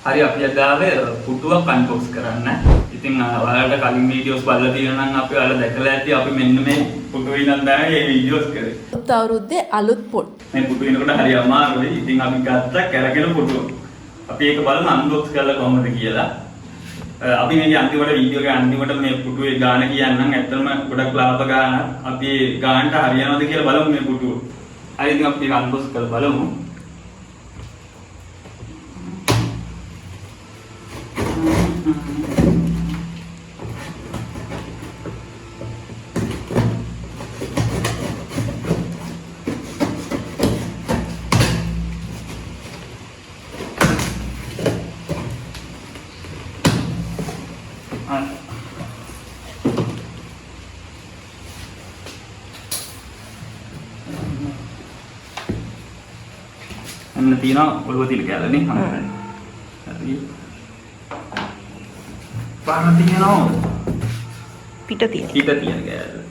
හරි අපි අද ආවේ පුටුවක් අන්බොක්ස් කරන්න. ඉතින් ඔයාලට කලින් වීඩියෝස් බලලා තියෙනවා නම් අපි ඔයාලා දැකලා ඇති අපි මෙන්න මේ පුටුවේ ඉඳන් තමයි මේ වීඩියෝස් කරේ. අවුරුද්දේ අලුත් පොත්. මේ පුටුව ඉන්නකොට හරි අමාරුයි. ඉතින් අපි ගත්ත කැරගෙන පුටුව. අපි ඒක බලමු අන්බොක්ස් කරලා කොහොමද කියලා. අපි මේ අන්තිමට වීඩියෝ එකේ අන්තිමට මේ පුටුවේ ගාන කියන්නම්. ඇත්තටම ගොඩක් ලාභ ගාන. අපි ගානට හරියනවද කියලා බලමු මේ පුටුව. හරි ඉතින් අපි ඒක අන්බොක්ස් කරලා බලමු. අන්න තියෙනවා ඔළුව තියෙන කැලනේ හම්බෙන්නේ. හරි. පාන තියෙනවා. පිට තියෙන කැලේ.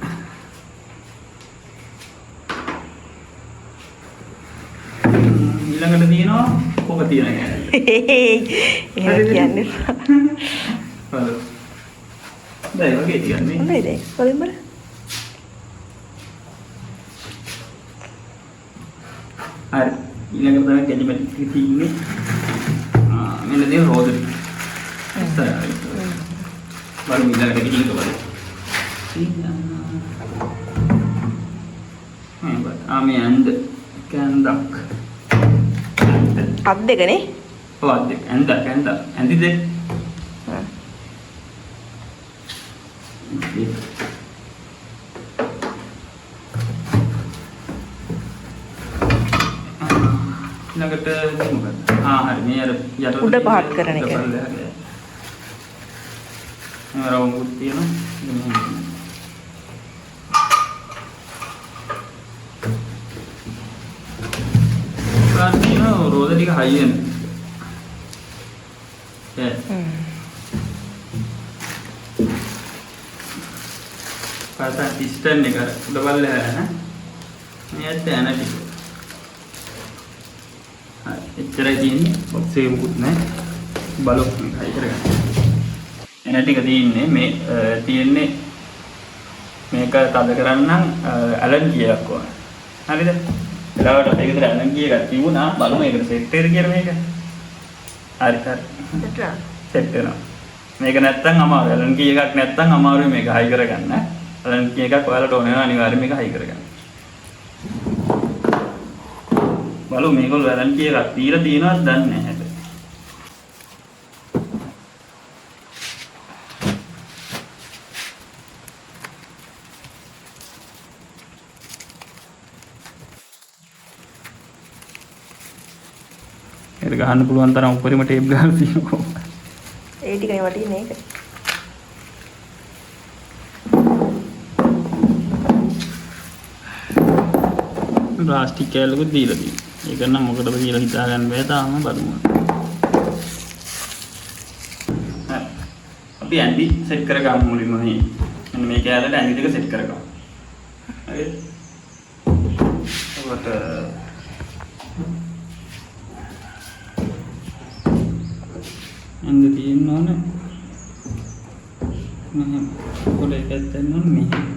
ඊළඟට තියෙනවා කොක තියෙන කැලේ. එහෙම කියන්නේ. හරි. දැන් වගේ කියන්නේ. හොඳයි දැන්. කොහෙන්ද බලන්න. හරි. ඊළඟට තමයි කැලිමැටි තියෙන්නේ. මෙන්න දෙන රෝදරි. බලමු ඊළඟට කිහිල්ල බලමු. මේ ඇඳ කැන්දක්. අත් දෙකනේ. ඔව් අත් දෙක. ඇඳි දෙක. ඊළඟට මොකක්ද? හරි මේ අර යට උඩ පහත් කරන එක. රවුම් තියෙනවා. ප්‍රාර්ථනා රෝද ටික හයියෙන්. පාසා සිස්ටම් එක උඩ බලලා ඈ. මේ ඇත්ත ඇනටි. එච්චරයි තියෙන්නේ. බොක්ස් එකේ මුකුත් නැහැ. බලොක් එක හයි කරගන්න. එන ටික තියෙන්නේ මේ තියෙන්නේ මේක තද කරන්නම් ඇලන් කීයක් ඕන. හරිද? එලාවට ඒක විතර ඇලන් කී එකක් තිබුණා. බලමු ඒකට සෙට් වෙයිද කියලා මේක. හරි. සෙට් වෙනවා. මේක නැත්තම් අමාරුයි. ඇලන් කී එකක් නැත්තම් අමාරුයි මේක හයි කරගන්න. ඇලන් කී එකක් ඔයාලට ඕන වෙනවා අනිවාර්යයෙන් මේක හයි කරගන්න. බලමු මේගොල්ලෝ ඇලන් කී එකක් දීලා තියෙනවද දන්නේ නැහැ. ඒක ගහන්න පුළුවන් තරම් උඩරිම ටේප් ගහලා තියෙනවා. ඒ ටිකයි වටින්නේ ඒක. ප්ලාස්ටික් කෑල්ලකුත් දීලා තියෙනවා. ඒක නම් මොකටද කියලා හිතා ගන්න බෑ තාම බලමු. අපි ඇඳි සෙට් කරගමු මුලින්ම මේ. මෙන්න මේ කෑල්ලට ඇඳි දෙක සෙට් කරගමු. හරිද? ඔබට ඇඳ තියෙන්න ඕනේ. මෙහෙම පොඩ එකක් දෙන්න ඕනේ මෙහෙම.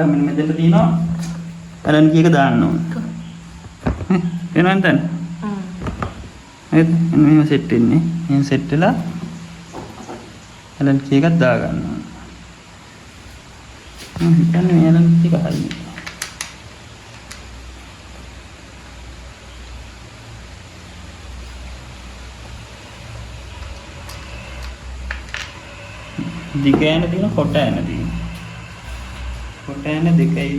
මෙන්න මෙතන තියෙනවා ඇලන් කී එක දාන්න ඕන. එනවද දැන්? හරිද? මෙහෙම සෙට් වෙන්නේ. මෙහෙම සෙට් වෙලා ඇලන් කී එකක් දා ගන්න ඕන. හිතන්නේ මේ ඇලන් කී එක හරියි. දිග යන දින කොට යන දින. කොට යන දෙකයි.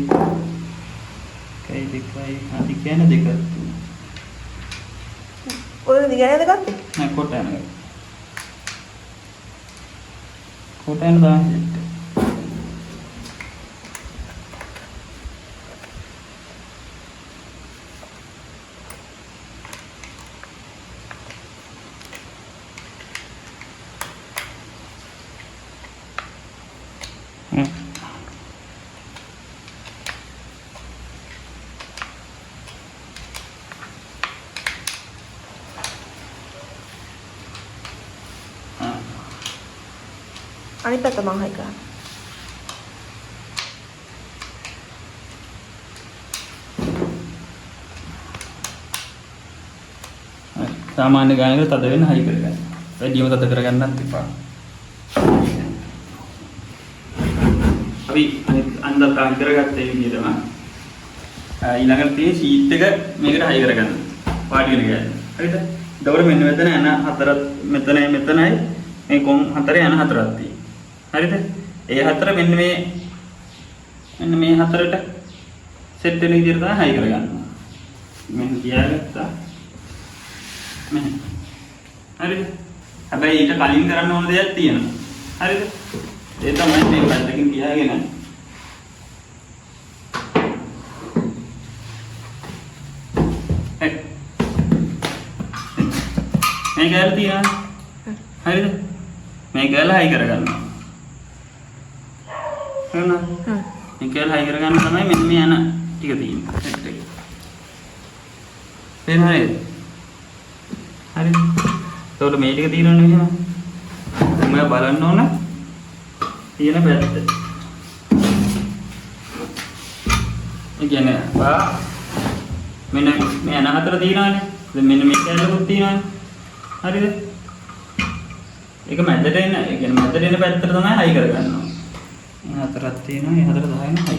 කයි දෙකයි. දිග යන දෙක. ඔය දිග යන දෙකක්? නෑ කොට යන. කොට යන දාන්න. අනිත් පැත්ත මං හයි කරා. සාමාන්‍ය ගානකට තද වෙන්න හයි කරගන්න. වැඩිම තද කරගන්නත් එපා. අපි අන්දල් කාන් කරගත්තේ විදිහටම ඊළඟට තියෙන ෂීට් එක මේකට හයි කරගන්න. පාටි වෙන ගෑන. හරිද? එතකොට මෙන්න මෙතන යන හතරක් මෙතනයි මේ කොම් හතරේ යන හතරක් තියෙනවා. හරිද? ඒ හතර මෙන්න මේ හතරට සෙට් වෙන විදිහට තමයි හයි කරගන්නවා. මෙන්න තියාගත්තා. මෙන්න. හරිද? හැබැයි ඊට කලින් කරන්න ඕන දෙයක් තියෙනවා. හරිද? ඒ තමයි මේ පැත්තකින් තියාගෙන මේ ගෑල තියෙනවා. හරිද? මේ ගෑල හයි කරගන්නවා. හරිද? මේ ගෑල හයි කරගන්න තමයි මෙන්න මේ යන ටික තියෙන්නේ. සෙට් එක. හරිද? හරිද? එතකොට මේ ටික තියෙනවනේ මෙහෙම. මම බලන්න ඕන තියෙන පැත්ත. ඒ කියන්නේ මෙන්න මේ යන හතර තියෙනවානේ. දැන් මෙන්න මේ කැලලකුත් තියෙනවානේ. හරිද? ඒක මැදට එන, ඒ කියන්නේ මැදට එන පැත්තට තමයි හයි කරගන්නවා. මේ හතරක් තියෙනවා, මේ හතර තමයි හයි.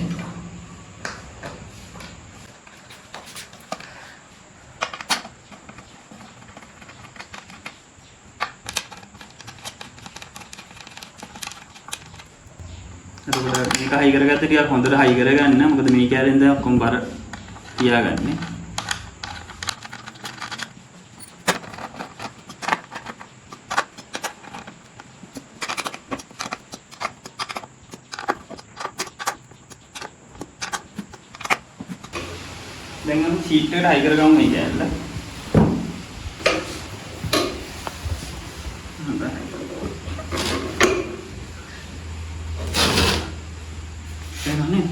එතකොට මේක හයි කරගත්ත ටිකක් හොඳට හයි කරගන්න. මොකද මේ කැලෙන් දැන් ඔක්කොම බර තියාගන්නේ. දැන් අපි ෂීට් එකට හයි කරගමු මේ කැල්ල. එනනේ.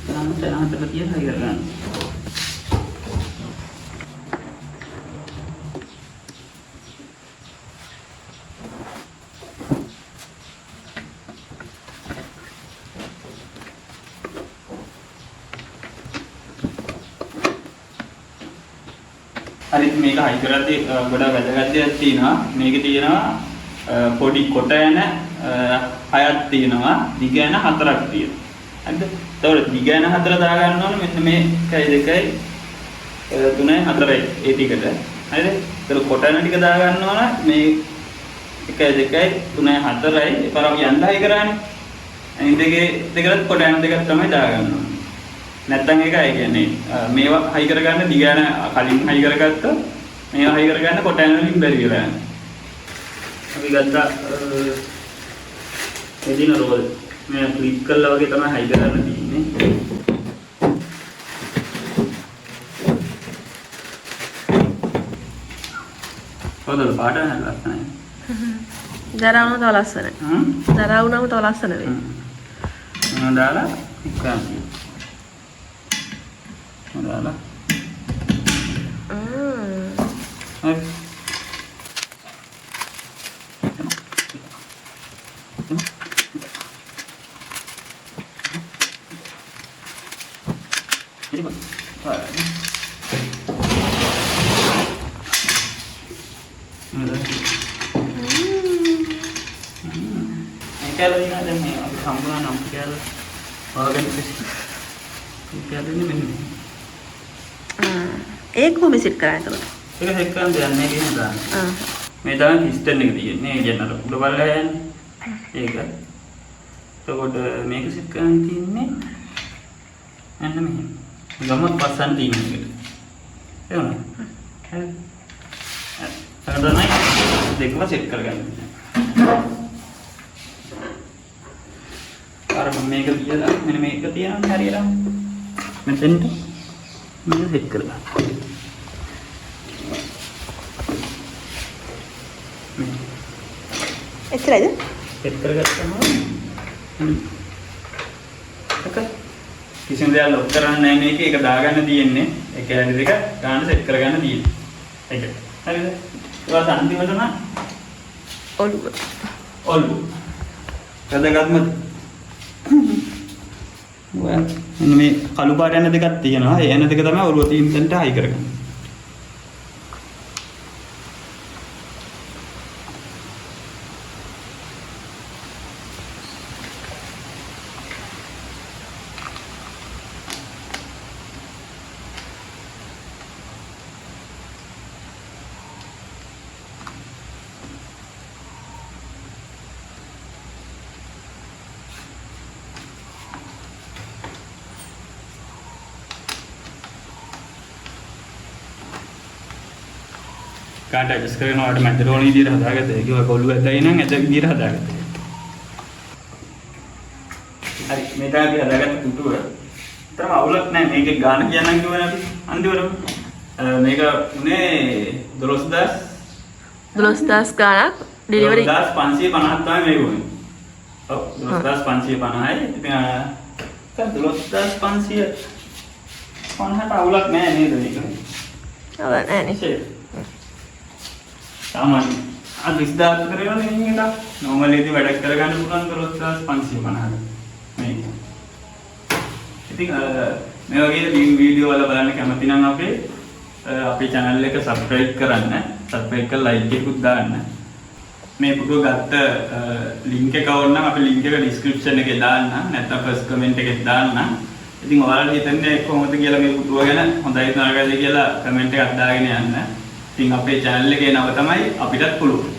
දැන් හතර තියලා හයි කරගන්න. හරිත් මේක හයි කරද්දී ගොඩක් වැදගත් දෙයක් තියෙනවා. මේකේ තියෙනවා පොඩි කොට යන 6ක් තියෙනවා, දිග යන 4ක් තියෙනවා. හරිද? ඒතකොට දිග යන 4 දා ගන්න ඕනේ මෙන්න මේ 1 2 3 4 ඒ ටිකට. හරිද? ඒතකොට කොට යන ටික දා ගන්න ඕන මේ 1 2 3 4යි. ඒපාර අපි යන්න හයි කරානේ. අනිත් දෙකට කොට යන දෙකක් තමයි දා ගන්න ඕනේ. නැත්තම් ඒකයි කියන්නේ මේවා හයි කරගන්න දිග යන කලින් හයි කරගත්තොත් මේවා හයි කරගන්න කොට යන වලින් බැරි වෙලා යනවා. අපි ගත්තා එදින රෝල් මේ ක්ලික් කළා වගේ තමයි හයි කරන්න තියෙන්නේ. පොඩ්ඩක් පාඩම් හදලා නැහැ. දරවුනම තව ලස්සනයි. දරවුනම තව ලස්සන වෙයි. මම දාලා ඉක්කන්. මම දාලා. හරි. Kalau ini ada nih, sambulan nam kalau bagian itu, kalau ini begini. एक को विजिट कराया तो ඒක හෙක්කන් දෙන්නේ කියන දාන්න. මේ තමයි පිස්ටන් එක තියෙන්නේ. ඒ කියන්නේ උඩ බලලා යන්නේ. ඒක. එතකොට මේක සෙට් කරන්න තියෙන්නේ මෙන්න මෙහෙම. ගම පස්සන් තියෙන්නේ එකට. එවනේ. හරි. තමයි දෙකම සෙට් කරගන්න. අර මම මේක තියලා මෙන්න මේක තියනවා හරියට. මෙතෙන්ට මේක සෙට් කරගන්න. එච්චරයිද? සෙට් කරගත්තම කිසිම දෙයක් ලොක් කරන්න නැහැ මේක. ඒක දාගන්න තියෙන්නේ. ඒ කැලරි දෙක ගන්න සෙට් කරගන්න තියෙන්නේ. ඒක. හරිද? ඊට පස්සේ අන්තිමට නම් ඔළුව. ඔල්ලු. වැදගත්මද? ඔය මෙන්න මේ කළු පාට යන දෙකක් තියෙනවා. ඒ යන දෙක තමයි ඔළුව තියෙන තැනට හයි කරගන්නේ. කාට ඇඩ්ජස්ට් කරනවාට මැදට ඕන විදිහට හදාගත්තා. ඒක ඔය කොල්ල ඇදලා ඉනන් ඇද විදිහට හදාගත්තා. හරි මේ තමයි අපි හදාගත්ත පුටුව. තරම අවුලක් නැහැ. මේකේ ගාන කියන්නම් කිව්වනේ අපි අන්තිමටම. මේක උනේ 12000 ගාණක් ඩෙලිවරි 12550ක් තමයි මේක උනේ. ඔව් 12550යි. ඉතින් 12550ට අවුලක් නැහැ නේද මේක? අවුල නැහැ නේ. सामान आज 20000 करेगा नहीं का नॉर्मल यदि වැඩ කරගන්න පුළුවන් කරොත් 550 මේක. ඉතින් මේ වගේ වීඩියෝ වල බලන්න කැමති නම් අපේ channel එක subscribe කරන්න. subscribe කරලා like එකකුත් දාන්න. මේ පුටුව ගත්ත link එක ඕන නම් අපි link එක description එකේ දාන්න. නැත්නම් first comment එකේ දාන්න. ඉතින් ඔයාලට හිතන්නේ කොහොමද කියලා මේ පුටුව ගැන හොඳයි නරකයි කියලා comment එකක් දාගෙන යන්න. ඉතින් අපේ channel එකේ නම තමයි අපිටත් පුළුවන්